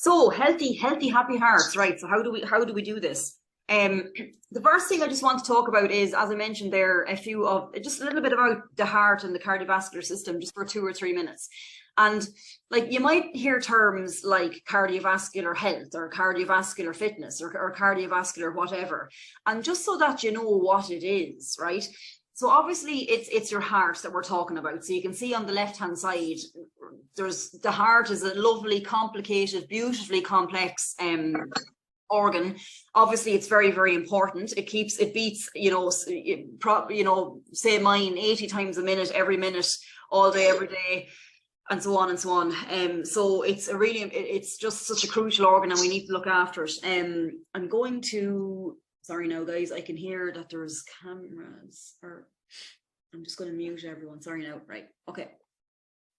So healthy, happy hearts, right? So how do we do this? The first thing I just want to talk about is, as I mentioned there, just a little bit about the heart and the cardiovascular system, just for 2 or 3 minutes. And like, you might hear terms like cardiovascular health or cardiovascular fitness or cardiovascular whatever. And just so that you know what it is, right? So obviously it's your heart that we're talking about. So you can see on the left-hand side, the heart is a lovely, complicated, beautifully complex organ. Obviously, it's very, very important. It beats, say mine 80 times a minute, every minute, all day, every day, and so on and so on. So it's just such a crucial organ, and we need to look after it. I'm going to, sorry now, guys, I can hear that there's cameras, or I'm just going to mute everyone. Sorry now, right? Okay.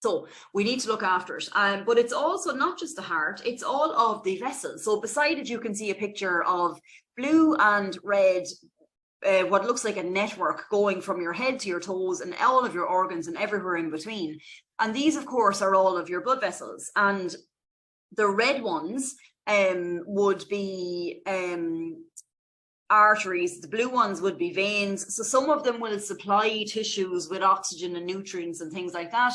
So we need to look after it. But it's also not just the heart, it's all of the vessels. So beside it, you can see a picture of blue and red, what looks like a network going from your head to your toes and all of your organs and everywhere in between. And these, of course, are all of your blood vessels. And the red ones would be arteries, the blue ones would be veins. So some of them will supply tissues with oxygen and nutrients and things like that.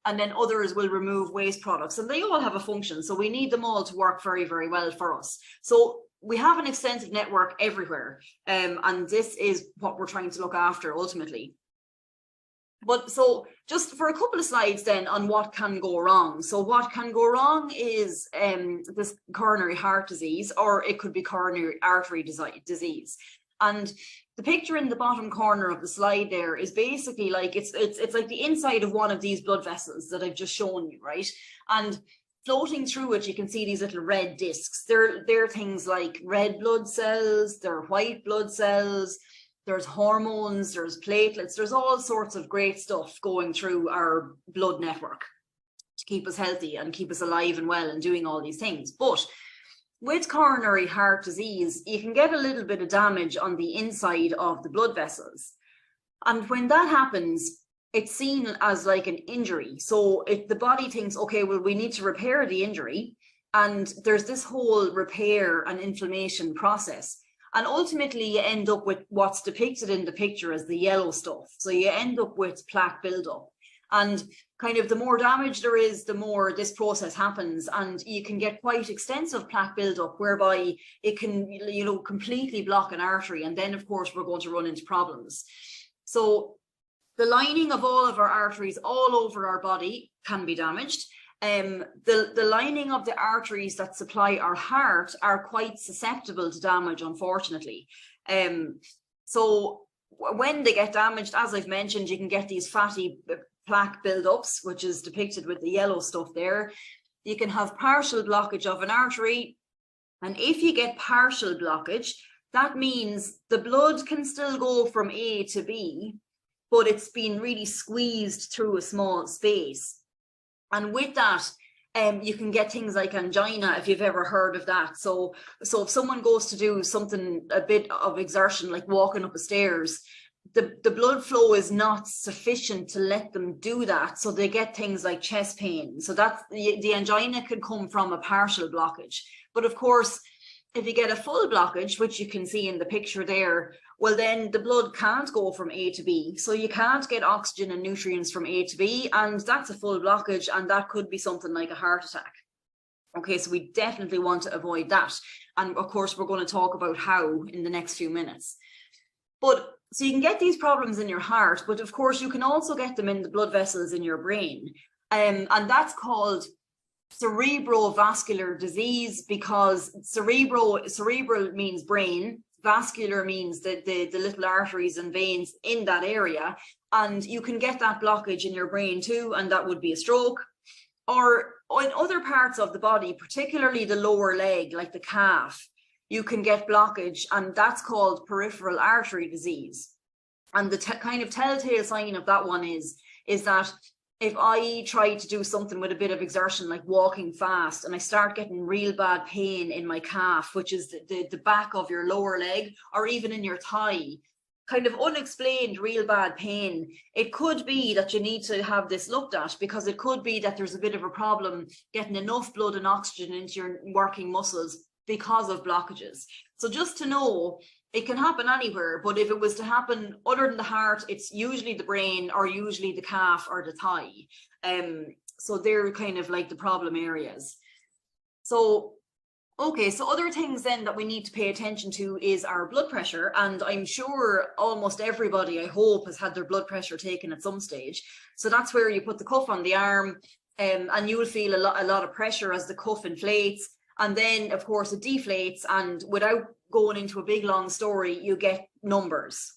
And then others will remove waste products, and they all have a function. So we need them all to work very, very well for us. So we have an extensive network everywhere. And this is what we're trying to look after ultimately. But so just for a couple of slides then on what can go wrong. So what can go wrong is this coronary heart disease, or it could be coronary artery disease. And the picture in the bottom corner of the slide there is basically like, it's like the inside of one of these blood vessels that I've just shown you, right? And floating through it, you can see these little red discs. They're things like red blood cells, they're white blood cells, there's hormones, there's platelets, there's all sorts of great stuff going through our blood network to keep us healthy and keep us alive and well and doing all these things. But with coronary heart disease, you can get a little bit of damage on the inside of the blood vessels. And when that happens, it's seen as like an injury. So the body thinks, okay, well, we need to repair the injury. And there's this whole repair and inflammation process. And ultimately, you end up with what's depicted in the picture as the yellow stuff. So you end up with plaque buildup. And kind of the more damage there is, the more this process happens, and you can get quite extensive plaque buildup, whereby it can, completely block an artery. And then, of course, we're going to run into problems. So the lining of all of our arteries all over our body can be damaged. The lining of the arteries that supply our heart are quite susceptible to damage, unfortunately. So when they get damaged, as I've mentioned, you can get these fatty plaque buildups, which is depicted with the yellow stuff there. You can have partial blockage of an artery. And if you get partial blockage, that means the blood can still go from A to B, but it's been really squeezed through a small space. And with that, you can get things like angina, if you've ever heard of that. So if someone goes to do something, a bit of exertion, like walking up the stairs, the blood flow is not sufficient to let them do that. So they get things like chest pain. So that's the angina could come from a partial blockage. But of course, if you get a full blockage, which you can see in the picture there, well, then the blood can't go from A to B. So you can't get oxygen and nutrients from A to B, and that's a full blockage, and that could be something like a heart attack. Okay, so we definitely want to avoid that. And of course, we're going to talk about how in the next few minutes. But so you can get these problems in your heart, but of course you can also get them in the blood vessels in your brain. And that's called cerebrovascular disease, because cerebral means brain, vascular means the little arteries and veins in that area. And you can get that blockage in your brain too, and that would be a stroke. Or in other parts of the body, particularly the lower leg, like the calf, you can get blockage, and that's called peripheral artery disease. And the kind of telltale sign of that one is that if I try to do something with a bit of exertion, like walking fast, and I start getting real bad pain in my calf, which is the back of your lower leg, or even in your thigh, kind of unexplained real bad pain, it could be that you need to have this looked at, because it could be that there's a bit of a problem getting enough blood and oxygen into your working muscles because of blockages. So just to know, it can happen anywhere, but if it was to happen other than the heart, it's usually the brain or usually the calf or the thigh. So they're kind of like the problem areas. So okay, so other things then that we need to pay attention to is our blood pressure. And I'm sure almost everybody, I hope, has had their blood pressure taken at some stage. So that's where you put the cuff on the arm, and you will feel a lot of pressure as the cuff inflates. And then, of course, it deflates. And without going into a big, long story, you get numbers.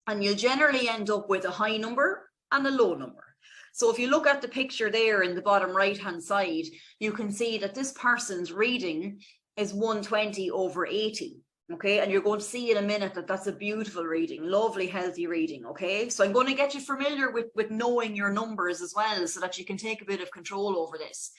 And you'll generally end up with a high number and a low number. So if you look at the picture there in the bottom right-hand side, you can see that this person's reading is 120/80, okay? And you're going to see in a minute that that's a beautiful reading, lovely, healthy reading, okay? So I'm going to get you familiar with knowing your numbers as well, so that you can take a bit of control over this.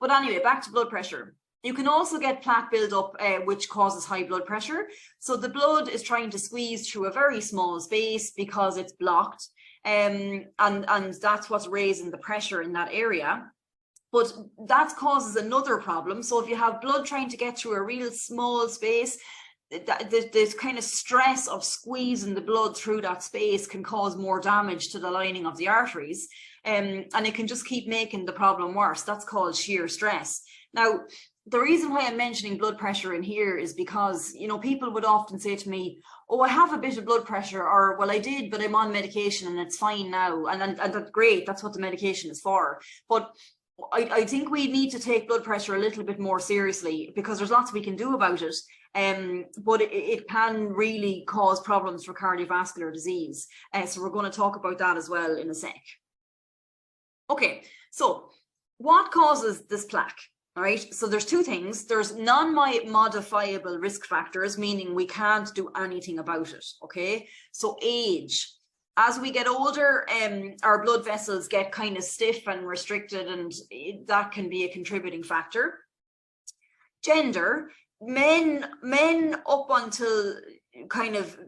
But anyway, back to blood pressure. You can also get plaque buildup, which causes high blood pressure. So the blood is trying to squeeze through a very small space because it's blocked. And that's what's raising the pressure in that area. But that causes another problem. So if you have blood trying to get through a real small space, this kind of stress of squeezing the blood through that space can cause more damage to the lining of the arteries. And it can just keep making the problem worse. That's called shear stress. Now, the reason why I'm mentioning blood pressure in here is because, you know, people would often say to me, oh, I have a bit of blood pressure, or, well, I did, but I'm on medication and it's fine now. And that's great. That's what the medication is for. But I think we need to take blood pressure a little bit more seriously, because there's lots we can do about it. But it can really cause problems for cardiovascular disease. So we're going to talk about that as well in a sec. Okay, so what causes this plaque? All right, so there's two things. There's non-modifiable risk factors, meaning we can't do anything about it, okay? So age. As we get older, our blood vessels get kind of stiff and restricted, and that can be a contributing factor. Gender. Men up until kind of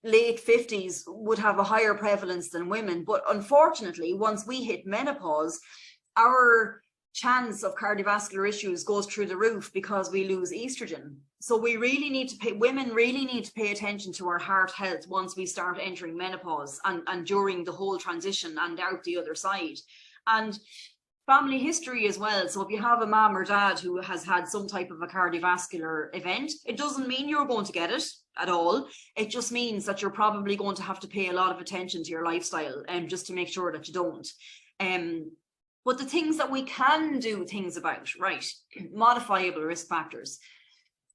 late 50s would have a higher prevalence than women, but unfortunately, once we hit menopause, our chance of cardiovascular issues goes through the roof because we lose estrogen. So we really need to women really need to pay attention to our heart health once we start entering menopause and during the whole transition and out the other side. And family history as well. So if you have a mom or dad who has had some type of a cardiovascular event, it doesn't mean you're going to get it at all. It just means that you're probably going to have to pay a lot of attention to your lifestyle, and just to make sure that you don't. But the things that we can do things about, right? Modifiable risk factors.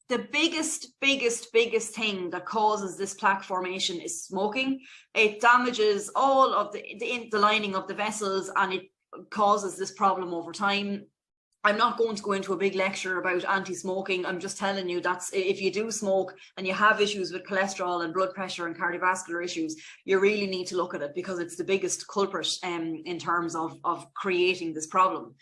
The biggest thing that causes this plaque formation is smoking. It damages all of the lining of the vessels, and it causes this problem over time. I'm not going to go into a big lecture about anti-smoking. I'm just telling you that's, if you do smoke and you have issues with cholesterol and blood pressure and cardiovascular issues, you really need to look at it, because it's the biggest culprit in terms of creating this problem.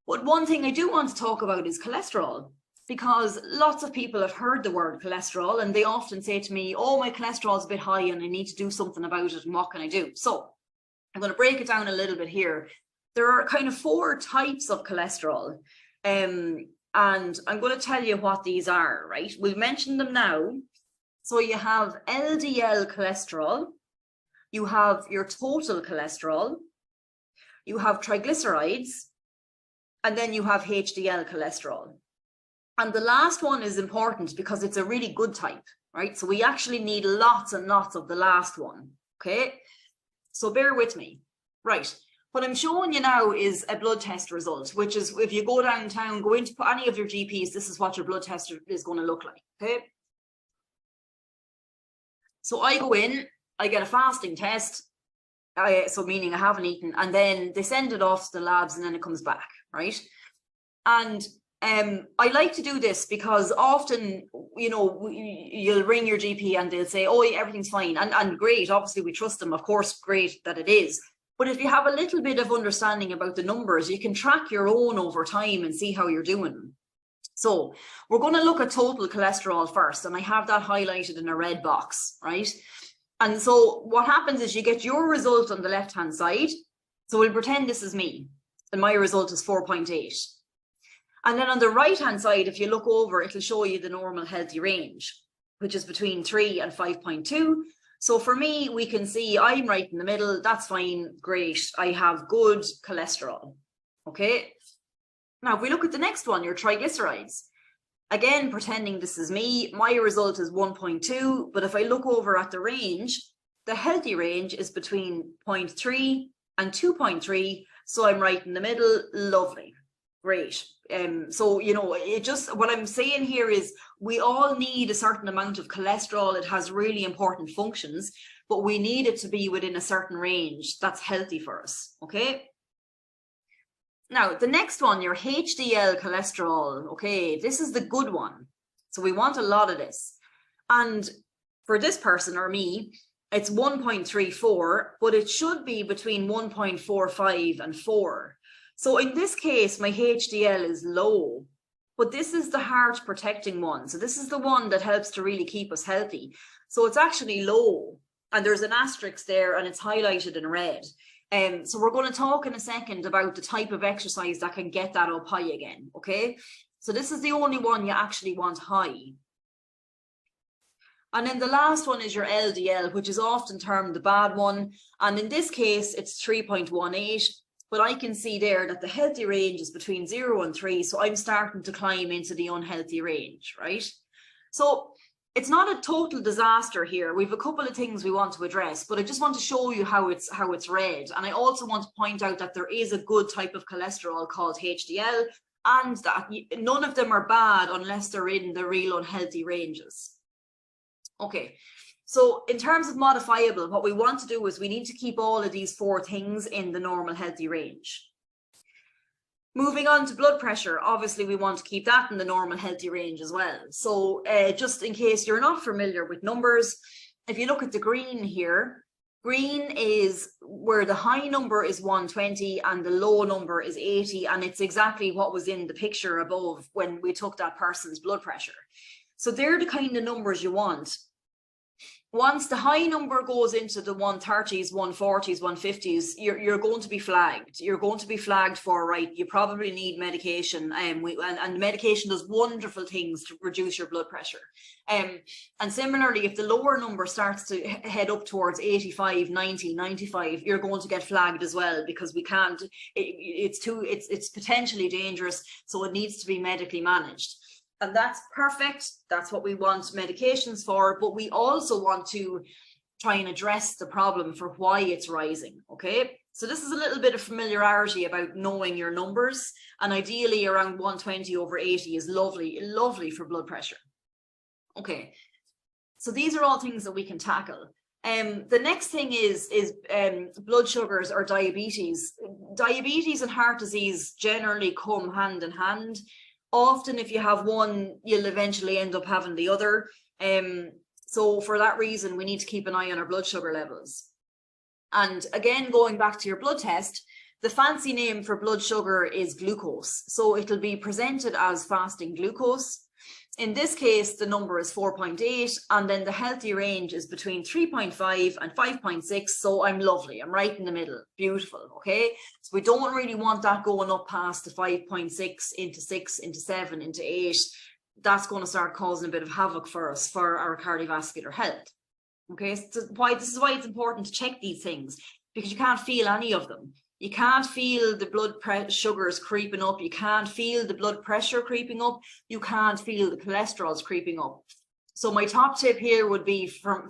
But one thing I do want to talk about is cholesterol, because lots of people have heard the word cholesterol and they often say to me, oh, my cholesterol is a bit high and I need to do something about it, and what can I do? So I'm going to break it down a little bit here. There are kind of 4 types of cholesterol, and I'm going to tell you what these are, right? We'll mention them now. So you have LDL cholesterol, you have your total cholesterol, you have triglycerides, and then you have HDL cholesterol. And the last one is important because it's a really good type, right? So we actually need lots and lots of the last one, okay? So bear with me, right? What I'm showing you now is a blood test result, which is, if you go downtown, go into any of your GPs, this is what your blood test is going to look like, okay? So I go in, I get a fasting test, so meaning I haven't eaten, and then they send it off to the labs and then it comes back, right? And I like to do this because often, you know, you'll ring your GP and they'll say, oh, everything's fine, and great, obviously we trust them, of course, great that it is. But if you have a little bit of understanding about the numbers, you can track your own over time and see how you're doing. So we're going to look at total cholesterol first, and I have that highlighted in a red box, right? And so what happens is you get your result on the left-hand side. So we'll pretend this is me, and my result is 4.8. And then on the right-hand side, if you look over, it'll show you the normal healthy range, which is between 3 and 5.2. So for me, we can see I'm right in the middle. That's fine. Great. I have good cholesterol. Okay. Now, if we look at the next one, your triglycerides, again, pretending this is me, my result is 1.2. But if I look over at the range, the healthy range is between 0.3 and 2.3. So I'm right in the middle. Lovely. Great. So, you know, it just, what I'm saying here is we all need a certain amount of cholesterol. It has really important functions, but we need it to be within a certain range that's healthy for us. Okay. Now, the next one, your HDL cholesterol. Okay. This is the good one. So we want a lot of this. And for this person or me, it's 1.34, but it should be between 1.45 and 4. So in this case, my HDL is low, but this is the heart protecting one. So this is the one that helps to really keep us healthy. So it's actually low, and there's an asterisk there and it's highlighted in red. So we're going to talk in a second about the type of exercise that can get that up high again. Okay. So this is the only one you actually want high. And then the last one is your LDL, which is often termed the bad one. And in this case, it's 3.18. But I can see there that the healthy range is between 0 and 3. So I'm starting to climb into the unhealthy range, right? So it's not a total disaster here. We've a couple of things we want to address, but I just want to show you how it's read. And I also want to point out that there is a good type of cholesterol called HDL, and that none of them are bad unless they're in the real unhealthy ranges. Okay. So in terms of modifiable, what we want to do is we need to keep all of these 4 things in the normal healthy range. Moving on to blood pressure, obviously we want to keep that in the normal healthy range as well. So just in case you're not familiar with numbers, if you look at the green here, green is where the high number is 120 and the low number is 80. And it's exactly what was in the picture above when we took that person's blood pressure. So they're the kind of numbers you want. Once the high number goes into the 130s, 140s, 150s, you're going to be flagged. You're going to be flagged for, right, you probably need medication. And medication does wonderful things to reduce your blood pressure. And similarly, if the lower number starts to head up towards 85, 90, 95, you're going to get flagged as well, because we can't, it's potentially dangerous. So it needs to be medically managed. And that's perfect. That's what we want medications for. But we also want to try and address the problem for why it's rising. Okay. So this is a little bit of familiarity about knowing your numbers. And ideally around 120 over 80 is lovely, lovely for blood pressure. Okay. So these are all things that we can tackle. The next thing is blood sugars or diabetes. Diabetes and heart disease generally come hand in hand. Often if you have one, you'll eventually end up having the other. So for that reason, we need to keep an eye on our blood sugar levels. And again, going back to your blood test, the fancy name for blood sugar is glucose. So it'll be presented as fasting glucose. In this case, the number is 4.8, and then the healthy range is between 3.5 and 5.6. So I'm lovely. I'm right in the middle. Beautiful. Okay. So we don't really want that going up past the 5.6 into 6, into 7, into 8. That's going to start causing a bit of havoc for us, for our cardiovascular health. Okay. So this is why it's important to check these things, because you can't feel any of them. You can't feel the blood sugars creeping up. You can't feel the blood pressure creeping up. You can't feel the cholesterols creeping up. So my top tip here would be from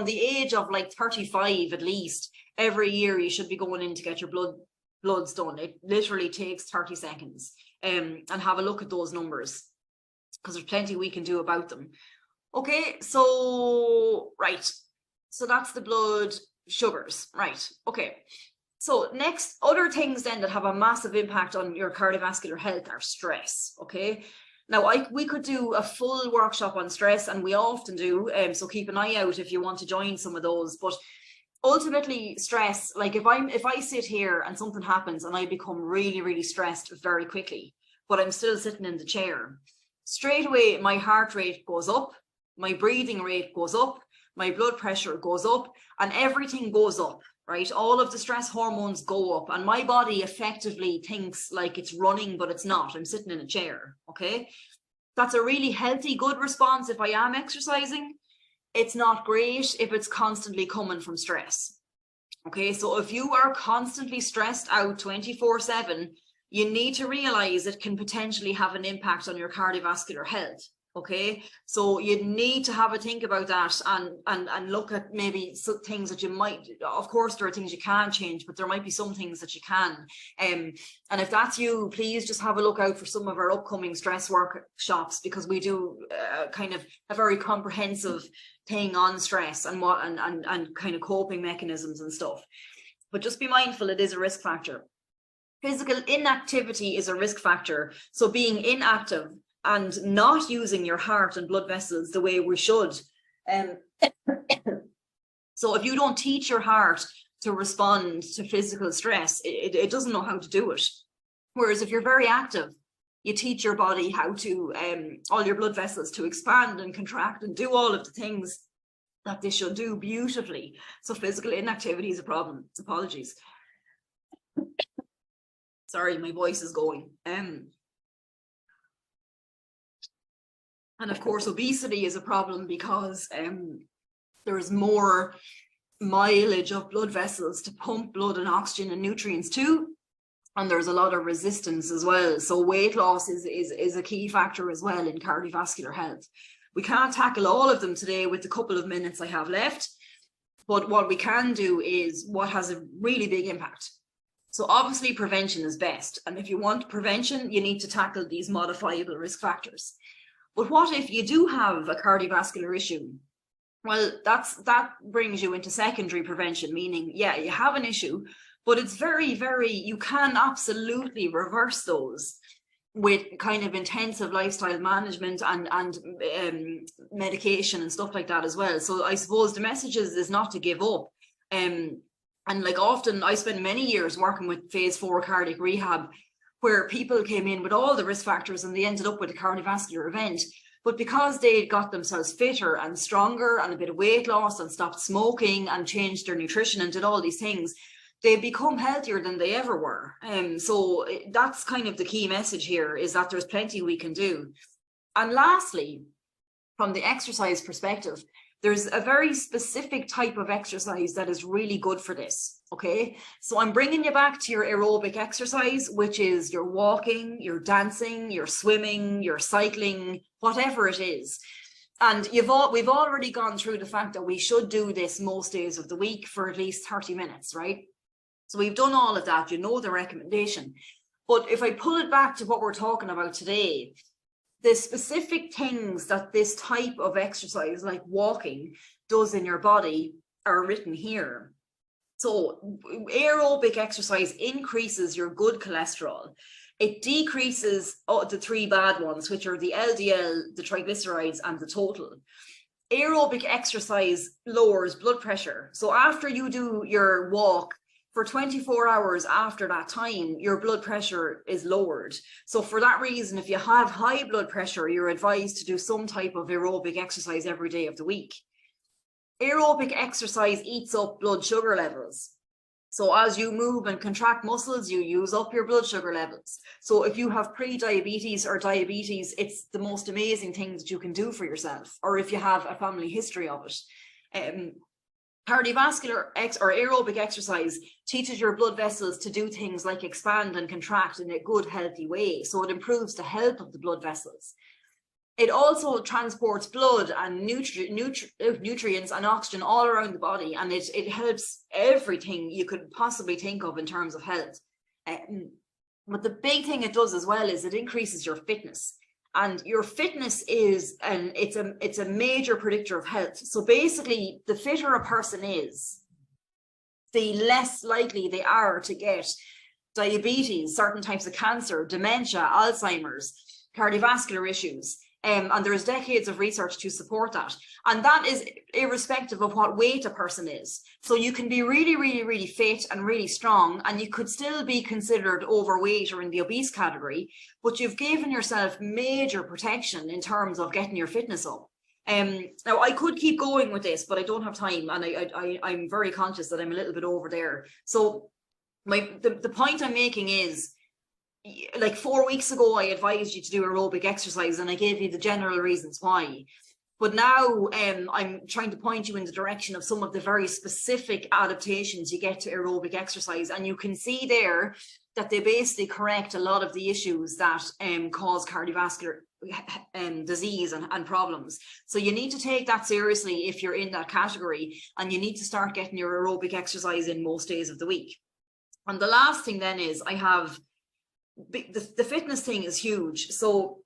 the age of like 35 at least, every year you should be going in to get your bloods done. It literally takes 30 seconds. And have a look at those numbers, because there's plenty we can do about them. Okay, so right. So that's the blood sugars, right? Okay. So next, other things then that have a massive impact on your cardiovascular health are stress. Okay. Now we could do a full workshop on stress, and we often do. So keep an eye out if you want to join some of those. But ultimately, stress, like if I sit here and something happens and I become really, really stressed very quickly, but I'm still sitting in the chair, straight away my heart rate goes up, my breathing rate goes up, my blood pressure goes up, and everything goes up, right? All of the stress hormones go up, and my body effectively thinks like it's running, but it's not. I'm sitting in a chair, okay? That's a really healthy, good response if I am exercising. It's not great if it's constantly coming from stress. Okay, so if you are constantly stressed out 24/7, you need to realize it can potentially have an impact on your cardiovascular health. Okay, so you need to have a think about that and look at maybe some things that you might, of course there are things you can change, but there might be some things that you can. And if that's you, please just have a look out for some of our upcoming stress workshops, because we do kind of a very comprehensive thing on stress and what and kind of coping mechanisms and stuff. But just be mindful, it is a risk factor. Physical inactivity is a risk factor. So being inactive and not using your heart and blood vessels the way we should. So if you don't teach your heart to respond to physical stress, it doesn't know how to do it. Whereas if you're very active, you teach your body how to, all your blood vessels to expand and contract and do all of the things that they should do beautifully. So physical inactivity is a problem. Apologies. Sorry, my voice is going. And of course, obesity is a problem because there's more mileage of blood vessels to pump blood and oxygen and nutrients to, and there's a lot of resistance as well. So weight loss is a key factor as well in cardiovascular health. We can't tackle all of them today with the couple of minutes I have left, but what we can do is what has a really big impact. So obviously prevention is best, and if you want prevention, you need to tackle these modifiable risk factors. But what if you do have a cardiovascular issue? Well, that brings you into secondary prevention, meaning, yeah, you have an issue, but it's very, you can absolutely reverse those with kind of intensive lifestyle management and medication and stuff like that as well. So I suppose the message is not to give up. And like often I spent many years working with phase 4 cardiac rehab, where people came in with all the risk factors and they ended up with a cardiovascular event. But because they got themselves fitter and stronger and a bit of weight loss and stopped smoking and changed their nutrition and did all these things, they become healthier than they ever were. So that's kind of the key message here, is that there's plenty we can do. And lastly, from the exercise perspective, there's a very specific type of exercise that is really good for this, okay? So I'm bringing you back to your aerobic exercise, which is your walking, your dancing, your swimming, your cycling, whatever it is. And we've already gone through the fact that we should do this most days of the week for at least 30 minutes, right? So we've done all of that, you know the recommendation. But if I pull it back to what we're talking about today, the specific things that this type of exercise, like walking, does in your body are written here. So aerobic exercise increases your good cholesterol. It decreases the 3 bad ones, which are the LDL, the triglycerides, and the total. Aerobic exercise lowers blood pressure. So after you do your walk, for 24 hours after that time, your blood pressure is lowered. So for that reason, if you have high blood pressure, you're advised to do some type of aerobic exercise every day of the week. Aerobic exercise eats up blood sugar levels. So as you move and contract muscles, you use up your blood sugar levels. So if you have pre-diabetes or diabetes, it's the most amazing thing that you can do for yourself, or if you have a family history of it. Cardiovascular or aerobic exercise teaches your blood vessels to do things like expand and contract in a good, healthy way. So it improves the health of the blood vessels. It also transports blood and nutrients and oxygen all around the body, and it helps everything you could possibly think of in terms of health. But the big thing it does as well is it increases your fitness. And your fitness is, and it's a major predictor of health. So basically, the fitter a person is, the less likely they are to get diabetes, certain types of cancer, dementia, Alzheimer's, cardiovascular issues. And there's decades of research to support that. And that is irrespective of what weight a person is. So you can be really, really, really fit and really strong, and you could still be considered overweight or in the obese category, but you've given yourself major protection in terms of getting your fitness up. Now, I could keep going with this, but I don't have time, and I'm very conscious that I'm a little bit over there. So the point I'm making is, like 4 weeks ago, I advised you to do aerobic exercise, and I gave you the general reasons why. But now I'm trying to point you in the direction of some of the very specific adaptations you get to aerobic exercise. And you can see there that they basically correct a lot of the issues that cause cardiovascular disease and problems. So you need to take that seriously if you're in that category, and you need to start getting your aerobic exercise in most days of the week. And the last thing then is, I have the fitness thing is huge. So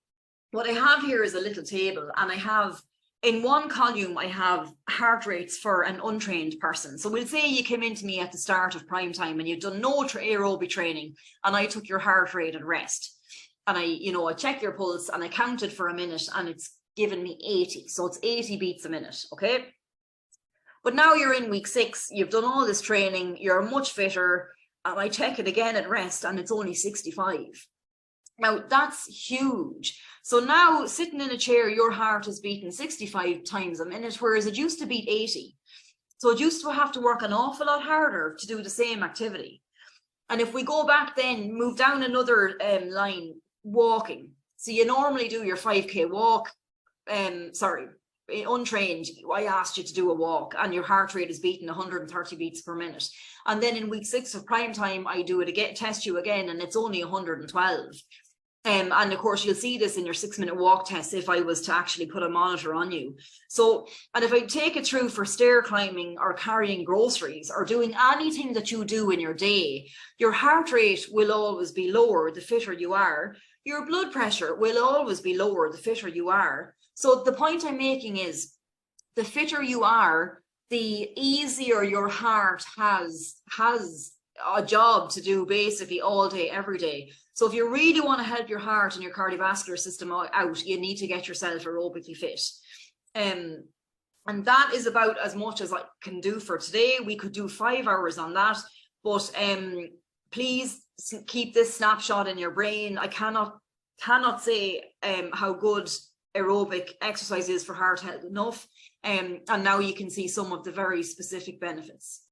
what I have here is a little table, and I have, in one column, I have heart rates for an untrained person. So we'll say you came into me at the start of prime time and you've done no aerobic training, and I took your heart rate at rest, and I checked your pulse and I counted for a minute, and it's given me 80. So it's 80 beats a minute, okay? But now you're in week 6, you've done all this training, you're much fitter, and I check it again at rest and it's only 65. Now that's huge. So now, sitting in a chair, your heart is beating 65 times a minute, whereas it used to beat 80. So it used to have to work an awful lot harder to do the same activity. And if we go back then, move down another line, walking. So you normally do your 5K walk, untrained, I asked you to do a walk, and your heart rate is beating 130 beats per minute. And then in week 6 of prime time, I do it again, test you again, and it's only 112. And of course, you'll see this in your 6-minute walk test if I was to actually put a monitor on you. So, and if I take it through for stair climbing or carrying groceries or doing anything that you do in your day, your heart rate will always be lower the fitter you are. Your blood pressure will always be lower the fitter you are. So the point I'm making is, the fitter you are, the easier your heart has a job to do basically all day, every day. So if you really want to help your heart and your cardiovascular system out, you need to get yourself aerobically fit. And that is about as much as I can do for today. We could do 5 hours on that, but please keep this snapshot in your brain. I cannot say how good aerobic exercise is for heart health enough. And now you can see some of the very specific benefits.